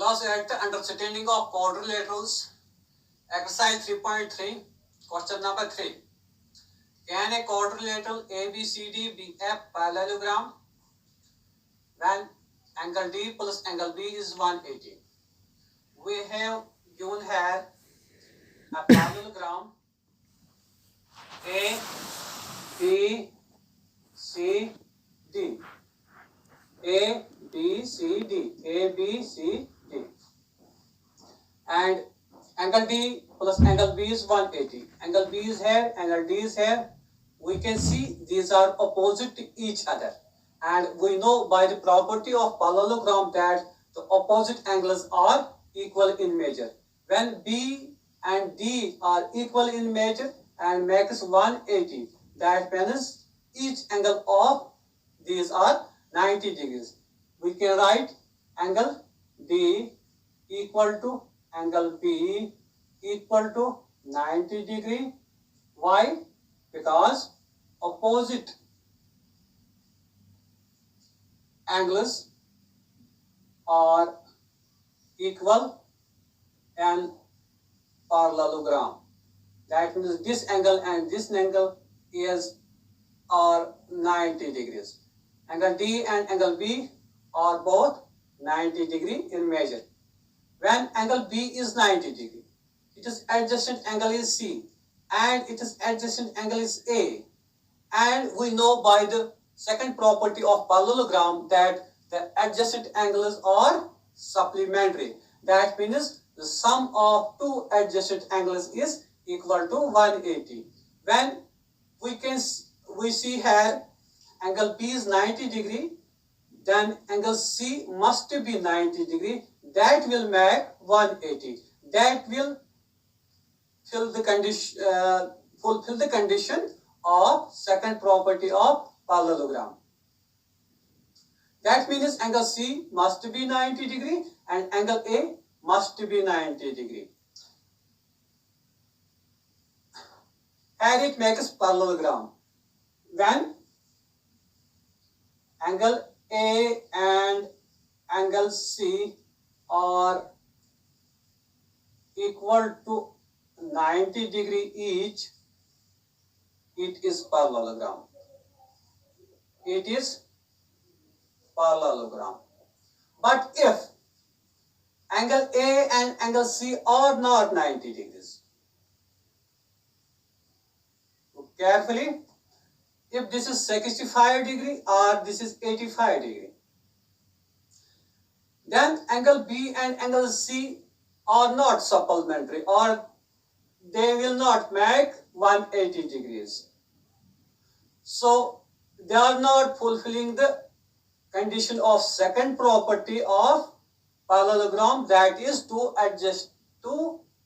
Class 8 Understanding of Quadrilaterals. Exercise 3.3. Question number 3. Can a quadrilateral ABCD be a parallelogram when angle D plus angle B is 180? We have given here a parallelogram A, B, C, D. A, B, C, D. A, B, C, D. And angle D plus angle B is 180. Angle B is here, angle D is here. We can see these are opposite to each other. And we know by the property of parallelogram that the opposite angles are equal in measure. When B and D are equal in measure and makes 180, that means each angle of these are 90 degrees. We can write angle D equal to angle B equal to 90 degree. Why? Because opposite angles are equal in parallelogram. That means this angle and this angle are 90 degrees. Angle D and angle B are both 90 degree in measure. When angle B is 90 degree, its adjacent angle is C and its adjacent angle is A. And we know by the second property of parallelogram that the adjacent angles are supplementary. That means the sum of two adjacent angles is equal to 180. When we see here angle B is 90 degree, then angle C must be 90 degree. That will make 180. That will fulfill the condition of second property of parallelogram. That means angle C must be 90 degree and angle A must be 90 degree. Here it makes parallelogram. When angle A and angle C are equal to 90 degree each, it is parallelogram. It is parallelogram. But if angle A and angle C are not 90 degrees, look carefully, if this is 65 degree or this is 85 degree, then angle B and angle C are not supplementary or they will not make 180 degrees. So they are not fulfilling the condition of second property of parallelogram, that is two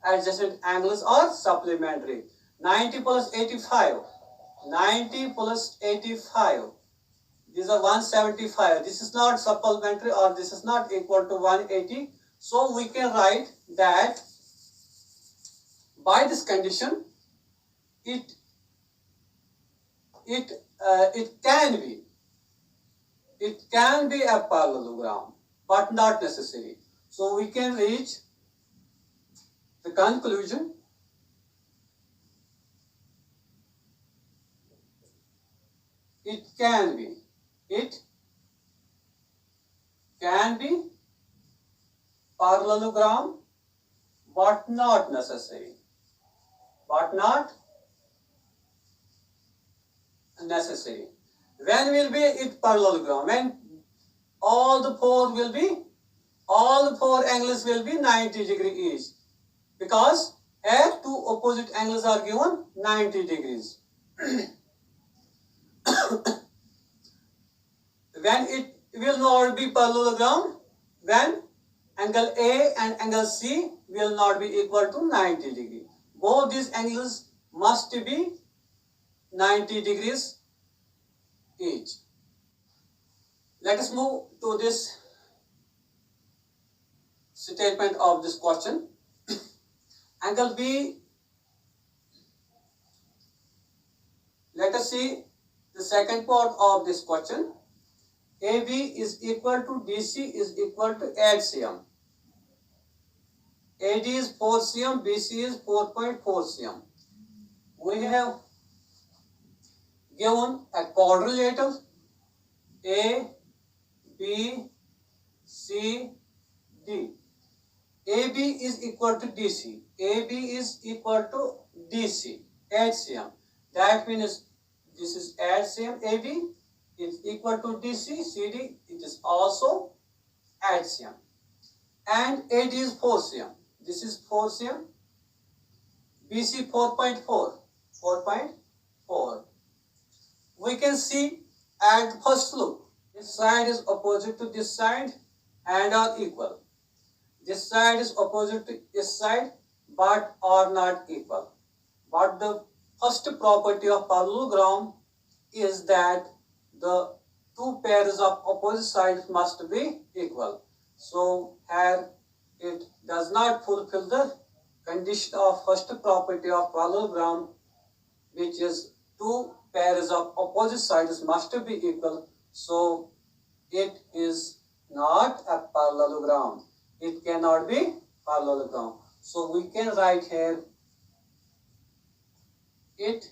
adjacent angles are supplementary. 90 plus 85. 90 plus 85. These are 175. This is not supplementary or this is not equal to 180. So we can write that by this condition, it can be a parallelogram, but not necessary. So we can reach the conclusion it can be parallelogram, but not necessary. But not necessary. When will be it parallelogram? When all the four angles will be 90 degree each. Because here two opposite angles are given 90 degrees. When it will not be parallelogram, when angle A and angle C will not be equal to 90 degree. Both these angles must be 90 degrees each. Let us move to this statement of this question. Angle B, let us see the second part of this question. AB is equal to DC is equal to HCM. AD is 4 cm, BC is 4.4 cm. We have given a quadrilateral A, B, C, D. AB is equal to DC. AB is equal to DC, 8 cm. That means this is 8 cm. AB is equal to DC, CD, it is also 8 cm. And AD is 4 cm. This is 4 cm. BC 4.4. 4.4. We can see at first look, this side is opposite to this side and are equal. This side is opposite to this side but are not equal. But the first property of parallelogram is that the two pairs of opposite sides must be equal. So here it does not fulfill the condition of first property of parallelogram, which is two pairs of opposite sides must be equal. So it is not a parallelogram. It cannot be parallelogram. So we can write here, it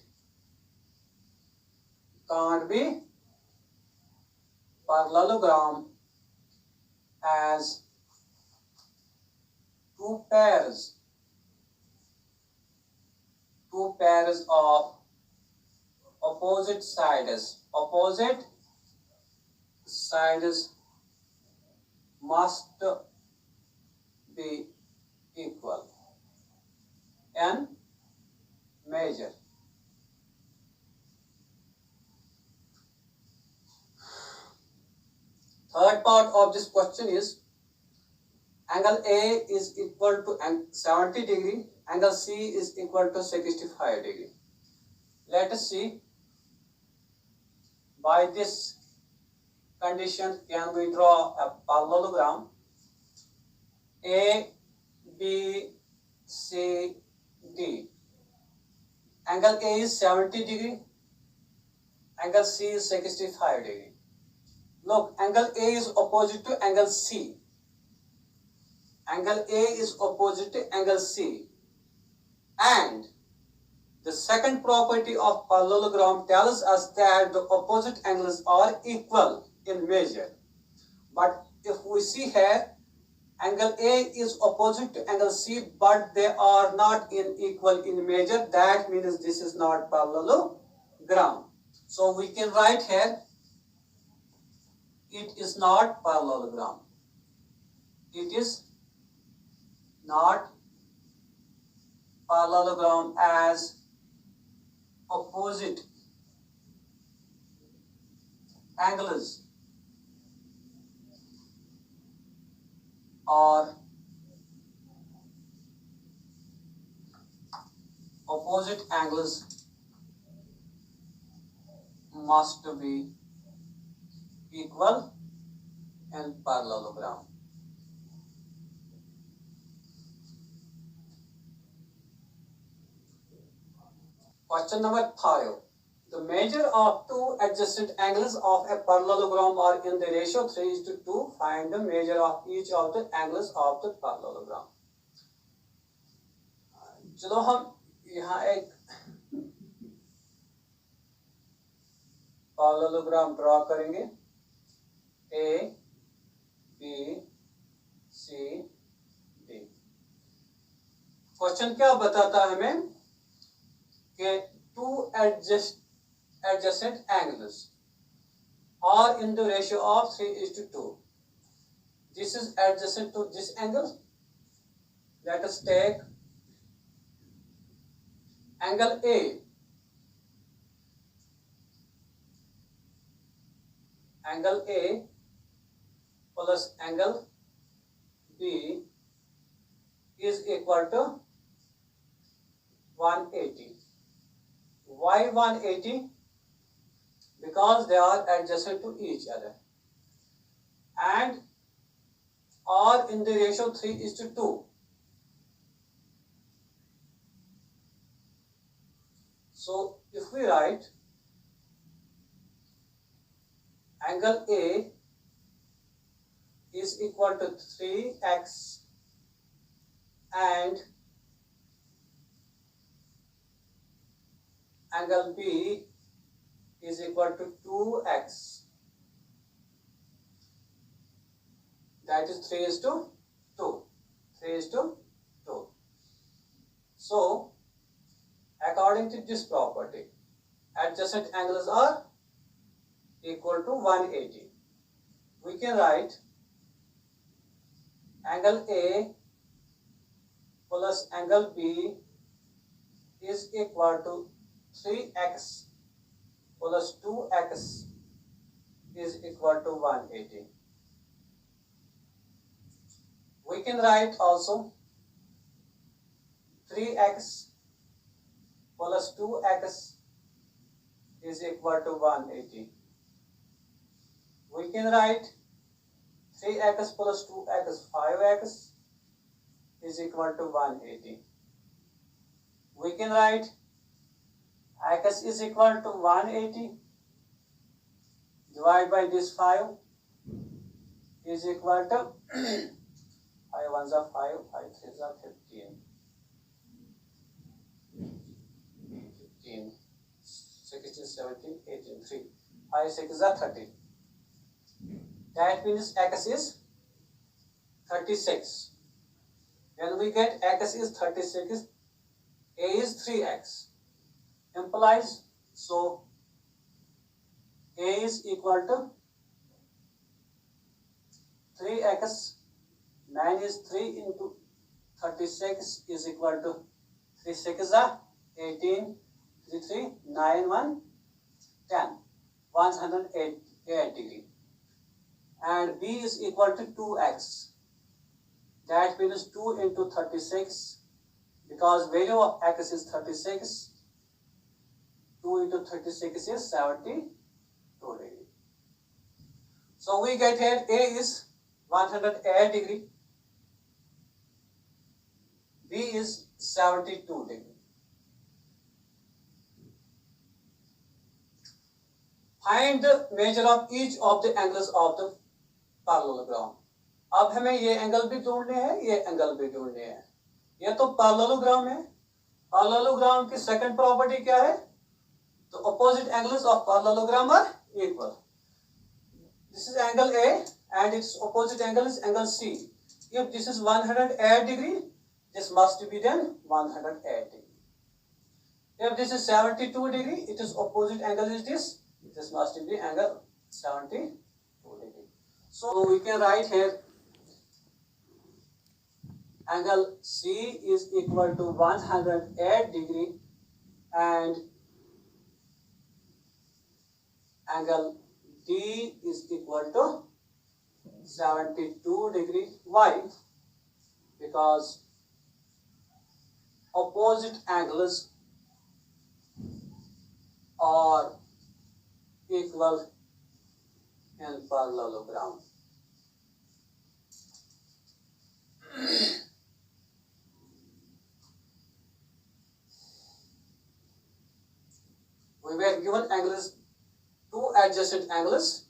can't be parallelogram as two pairs of opposite sides must be equal in measure. Third part of this question is, angle A is equal to 70 degree, angle C is equal to 65 degree. Let us see, by this condition can we draw a parallelogram A, B, C, D. Angle A is 70 degree, angle C is 65 degree. Look, angle A is opposite to angle C. Angle A is opposite to angle C. And the second property of parallelogram tells us that the opposite angles are equal in measure. But if we see here, angle A is opposite to angle C, but they are not equal in measure. That means this is not parallelogram. So we can write here, it is not parallelogram. It is not parallelogram as opposite angles or opposite angles must be equal in parallelogram. Question number 5. The measure of two adjacent angles of a parallelogram are in the ratio 3:2. Find the measure of each of the angles of the parallelogram. चलो हम यहाँ एक parallelogram draw करेंगे. A, B, C, D. Question क्या बताता है हमें कि two adjacent angles are in the ratio of 3:2. This is adjacent to this angle. Let us take angle A. Angle A plus angle B is equal to 180. Why 180? Because they are adjacent to each other and are in the ratio 3:2. So if we write angle A is equal to 3x and angle B is equal to 2x. That is 3:2. 3:2. So, according to this property, adjacent angles are equal to 180. We can write angle A plus angle B is equal to 3x plus 2x is equal to 180. We can write also 3x plus 2x is equal to 180. We can write 3x plus 2x, 5x is equal to 180. We can write x is equal to 180 divided by this 5 is equal to 5 ones are 5, 5 threes are 15. 15, 16, 17, 18, 3. 5 6 are 30. That means x is 36. When we get x is 36, a is 3x. Implies, so a is equal to 3x. 9 is 3 into 36 is equal to 3 6 are 18, 3 3, 9 1, 10, 108 degree. And b is equal to 2x. That means 2 into 36, because value of x is 36. 2 into 36 is 72 degree. So we get here a is 108 degree, b is 72 degree. Find the measure of each of the angles of the parallelogram. अब हमें ये angle भी ढूंढने हैं, ये angle भी ढूंढने हैं. ये तो पैरेललोग्राम है. पैरेललोग्राम की सेकंड प्रॉपर्टी क्या है? The opposite angles of parallelogram are equal. This is angle A and its opposite angle is angle C. If this is 108 degree, this must be then 108 degree. If this is 72 degree, its opposite angle is this. This must be angle 72 degree. So we can write here angle C is equal to 108 degree and angle D is equal to 72 degree. Why? Because opposite angles are equal in parallelogram. We were given angles, two adjacent angles.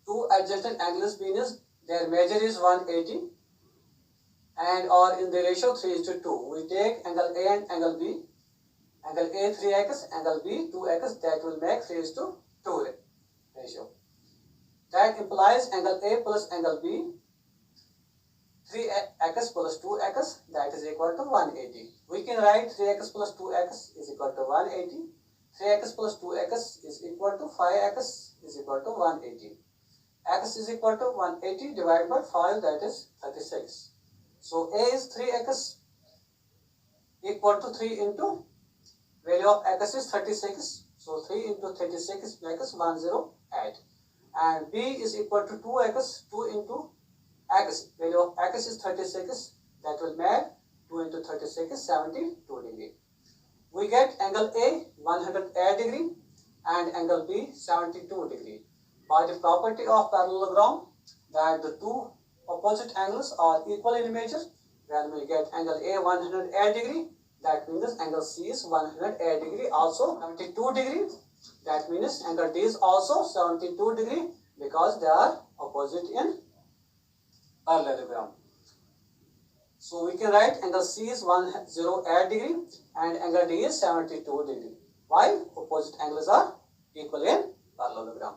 Two adjacent angles means their measure is 180 and are in the ratio 3:2. We take angle A and angle B. Angle A 3x, angle B 2x, that will make 3:2 ratio. That implies angle A plus angle B 3x plus 2x, that is equal to 180. We can write 3x plus 2x is equal to 180. 3x plus 2x is equal to 5x is equal to 180. X is equal to 180 divided by 5, that is 36. So A is 3x equal to 3 into value of x is 36. So 3 into 36 makes 108. And B is equal to 2x, 2 into x, value of x is 36, that will make 2 into 36 is 72 degree. We get angle A 108 degree and angle B 72 degree. By the property of parallelogram that the two opposite angles are equal in measure, when we get angle A 108 degree, that means angle C is 108 degree, also 72 degree. That means angle D is also 72 degree because they are opposite in parallelogram. So we can write angle C is 108 degree and angle D is 72 degree. Why? Opposite angles are equal in parallelogram.